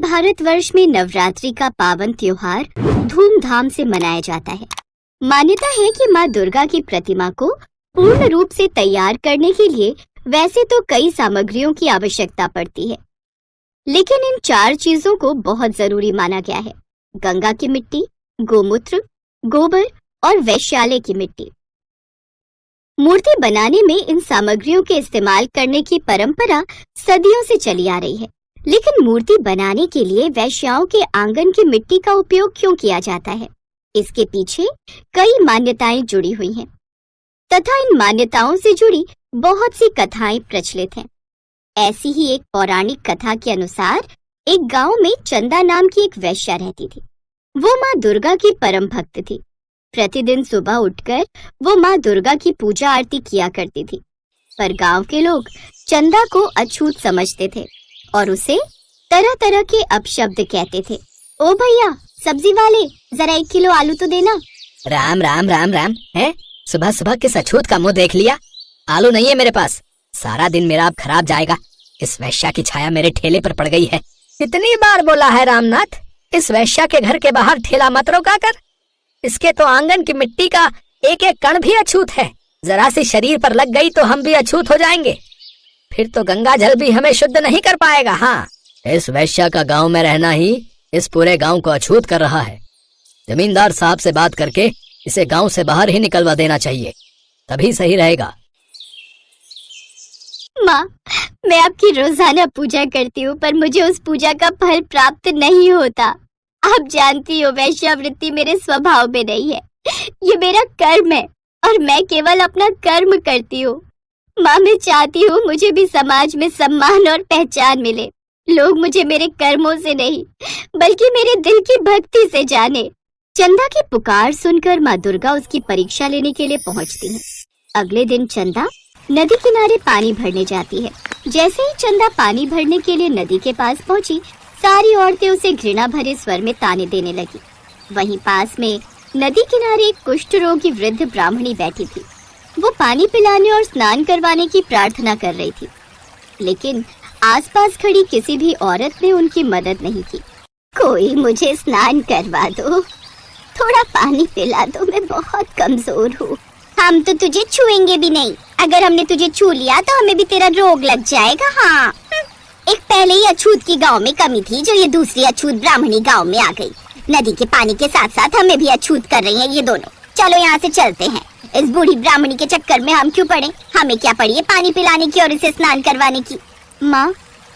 भारतवर्ष में नवरात्रि का पावन त्योहार धूमधाम से मनाया जाता है। मान्यता है कि माँ दुर्गा की प्रतिमा को पूर्ण रूप से तैयार करने के लिए वैसे तो कई सामग्रियों की आवश्यकता पड़ती है, लेकिन इन 4 चीजों को बहुत जरूरी माना गया है: गंगा की मिट्टी, गोमूत्र, गोबर और वैश्यालय की मिट्टी। मूर्ति बनाने में इन सामग्रियों के इस्तेमाल करने की परंपरा सदियों से चली आ रही है, लेकिन मूर्ति बनाने के लिए वैश्याओं के आंगन की मिट्टी का उपयोग क्यों किया जाता है? इसके पीछे कई मान्यताएं जुड़ी हुई हैं, तथा इन मान्यताओं से जुड़ी बहुत सी कथाएं प्रचलित हैं। ऐसी ही एक पौराणिक कथा के अनुसार एक गांव में चंदा नाम की एक वैश्या रहती थी। वो माँ दुर्गा की परम भक्त थी। प्रतिदिन सुबह उठकर वो माँ दुर्गा की पूजा आरती किया करती थी, पर गांव के लोग चंदा को अछूत समझते थे और उसे तरह तरह के अपशब्द कहते थे। ओ भैया, सब्जी वाले, जरा 1 किलो आलू तो देना। राम राम राम राम है, सुबह सुबह किस अछूत का मुंह देख लिया? आलू नहीं है मेरे पास, सारा दिन मेरा अब खराब जाएगा। इस वैश्या की छाया मेरे ठेले पर पड़ गई है। कितनी बार बोला है रामनाथ, इस वैश्या के घर के बाहर ठेला मत रोका कर। इसके तो आंगन की मिट्टी का एक एक कण भी अछूत है। जरा सी शरीर पर लग गई तो हम भी अछूत हो जाएंगे, फिर तो गंगा जल भी हमें शुद्ध नहीं कर पाएगा। हाँ, इस वैश्या का गांव में रहना ही इस पूरे गांव को अछूत कर रहा है। जमींदार साहब से बात करके इसे गांव से बाहर ही निकलवा देना चाहिए, तभी सही रहेगा। माँ, मैं आपकी रोजाना पूजा करती हूँ, पर मुझे उस पूजा का फल प्राप्त नहीं होता। आप जानती हो, वैश्यावृत्ति मेरे स्वभाव में नहीं है। ये मेरा कर्म है और मैं केवल अपना कर्म करती हूँ। माँ, मैं चाहती हूँ मुझे भी समाज में सम्मान और पहचान मिले। लोग मुझे मेरे कर्मों से नहीं, बल्कि मेरे दिल की भक्ति से जाने। चंदा की पुकार सुनकर माँ दुर्गा उसकी परीक्षा लेने के लिए पहुँचती है। अगले दिन चंदा नदी किनारे पानी भरने जाती है। जैसे ही चंदा पानी भरने के लिए नदी के पास पहुंची, सारी औरतें उसे घृणा भरे स्वर में ताने देने लगी। वहीं पास में नदी किनारे एक कुष्ठ रोगी वृद्ध ब्राह्मणी बैठी थी। वो पानी पिलाने और स्नान करवाने की प्रार्थना कर रही थी, लेकिन आसपास खड़ी किसी भी औरत ने उनकी मदद नहीं की। कोई मुझे स्नान करवा दो, थोड़ा पानी पिला दो, मैं बहुत कमजोर हूँ। हम तो तुझे छुएंगे भी नहीं, अगर हमने तुझे छू लिया तो हमें भी तेरा रोग लग जाएगा। हाँ, एक पहले ही अछूत की गांव में कमी थी, जो ये दूसरी अछूत ब्राह्मणी गांव में आ गई। नदी के पानी के साथ साथ हमें भी अछूत कर रही हैं ये दोनों। चलो यहाँ से चलते हैं, इस बूढ़ी ब्राह्मणी के चक्कर में हम क्यों पड़े? हमें क्या पड़ी है पानी पिलाने की और इसे स्नान करवाने की। माँ,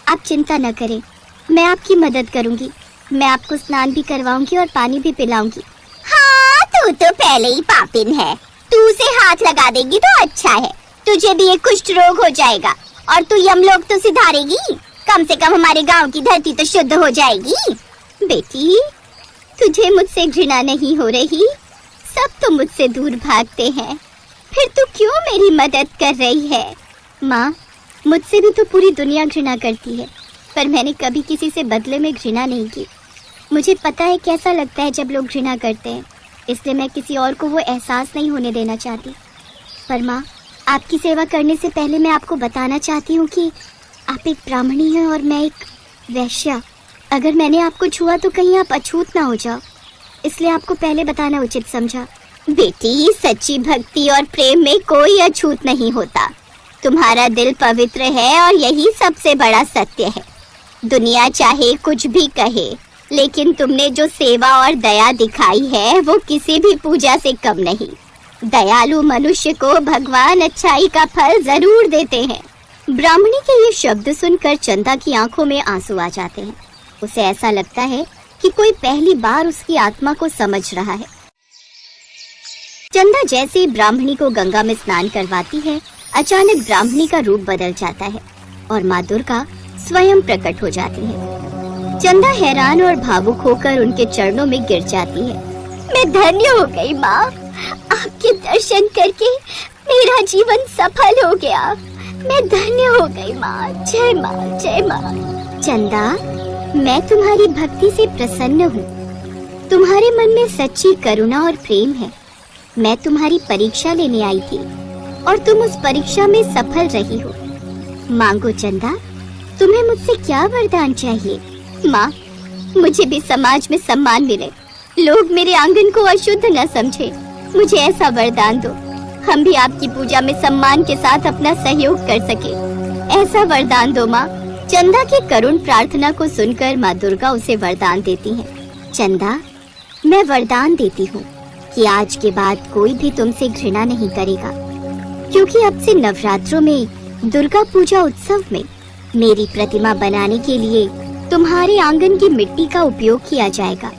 आप चिंता न करें, मैं आपकी मदद करूंगी। मैं आपको स्नान भी करवाऊंगी और पानी भी पिलाऊंगी। हाँ, तू तो पहले ही पापिन है, तू उसे हाथ लगा देगी तो अच्छा है। तुझे भी एक कुष्ठ रोग हो जाएगा और तू यमलोक तो सिधारेगी। कम से कम हमारे गांव की धरती तो शुद्ध हो जाएगी। बेटी, तुझे मुझसे घृणा नहीं हो रही? सब तो मुझसे दूर भागते हैं, फिर तू क्यों मेरी मदद कर रही है? माँ, मुझसे भी तो पूरी दुनिया घृणा करती है, पर मैंने कभी किसी से बदले में घृणा नहीं की। मुझे पता है कैसा लगता है जब लोग घृणा करते हैं, इसलिए मैं किसी और को वो एहसास नहीं होने देना चाहती। पर माँ, आपकी सेवा करने से पहले मैं आपको बताना चाहती हूँ कि आप एक ब्राह्मणी हैं और मैं एक वैश्या। अगर मैंने आपको छुआ तो कहीं आप अछूत ना हो जाओ, इसलिए आपको पहले बताना उचित समझा। बेटी, सच्ची भक्ति और प्रेम में कोई अछूत नहीं होता। तुम्हारा दिल पवित्र है और यही सबसे बड़ा सत्य है। दुनिया चाहे कुछ भी कहे, लेकिन तुमने जो सेवा और दया दिखाई है वो किसी भी पूजा से कम नहीं। दयालु मनुष्य को भगवान अच्छाई का फल जरूर देते हैं। ब्राह्मणी के ये शब्द सुनकर चंदा की आंखों में आंसू आ जाते हैं। उसे ऐसा लगता है कि कोई पहली बार उसकी आत्मा को समझ रहा है। चंदा जैसे ही ब्राह्मणी को गंगा में स्नान करवाती है, अचानक ब्राह्मणी का रूप बदल जाता है और माँ दुर्गा स्वयं प्रकट हो जाती है। चंदा हैरान और भावुक होकर उनके चरणों में गिर जाती है। मैं धन्य हो गई माँ, आपके दर्शन करके मेरा जीवन सफल हो गया। मैं धन्य हो गई माँ। जय माँ, जय माँ। चंदा, मैं तुम्हारी भक्ति से प्रसन्न हूँ। तुम्हारे मन में सच्ची करुणा और प्रेम है। मैं तुम्हारी परीक्षा लेने आई थी और तुम उस परीक्षा में सफल रही हो। मांगो चंदा, तुम्हें मुझसे क्या वरदान चाहिए? माँ, मुझे भी समाज में सम्मान मिले, लोग मेरे आंगन को अशुद्ध न समझे। मुझे ऐसा वरदान दो, हम भी आपकी पूजा में सम्मान के साथ अपना सहयोग कर सके। ऐसा वरदान दो माँ। चंदा की करुण प्रार्थना को सुनकर माँ दुर्गा उसे वरदान देती हैं। चंदा, मैं वरदान देती हूँ कि आज के बाद कोई भी तुमसे घृणा नहीं करेगा, क्योंकि अब से नवरात्रों में दुर्गा पूजा उत्सव में मेरी प्रतिमा बनाने के लिए तुम्हारे आंगन की मिट्टी का उपयोग किया जाएगा।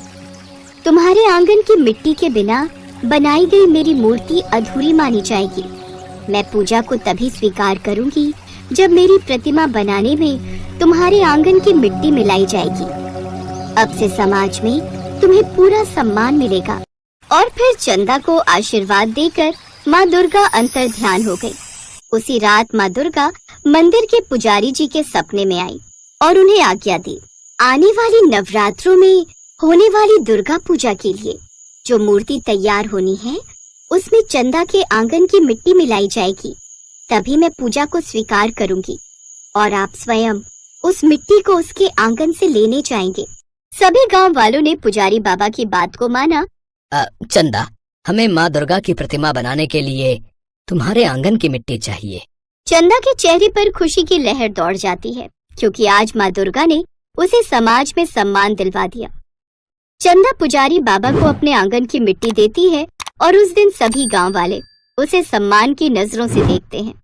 तुम्हारे आंगन की मिट्टी के बिना बनाई गई मेरी मूर्ति अधूरी मानी जाएगी। मैं पूजा को तभी स्वीकार करूंगी जब मेरी प्रतिमा बनाने में तुम्हारे आंगन की मिट्टी मिलाई जाएगी। अब से समाज में तुम्हें पूरा सम्मान मिलेगा। और फिर चंदा को आशीर्वाद देकर माँ दुर्गा अंतर ध्यान हो गई। उसी रात माँ दुर्गा मंदिर के पुजारी जी के सपने में आई और उन्हें आज्ञा दी, आने वाली नवरात्रों में होने वाली दुर्गा पूजा के लिए जो मूर्ति तैयार होनी है उसमें चंदा के आंगन की मिट्टी मिलाई जाएगी, तभी मैं पूजा को स्वीकार करूंगी और आप स्वयं उस मिट्टी को उसके आंगन से लेने जाएंगे। सभी गांव वालों ने पुजारी बाबा की बात को माना। चंदा, हमें माँ दुर्गा की प्रतिमा बनाने के लिए तुम्हारे आंगन की मिट्टी चाहिए। चंदा के चेहरे पर खुशी की लहर दौड़ जाती है, क्योंकि आज माँ दुर्गा ने उसे समाज में सम्मान दिलवा दिया। चंदा पुजारी बाबा को अपने आंगन की मिट्टी देती है और उस दिन सभी गांव वाले उसे सम्मान की नजरों से देखते हैं।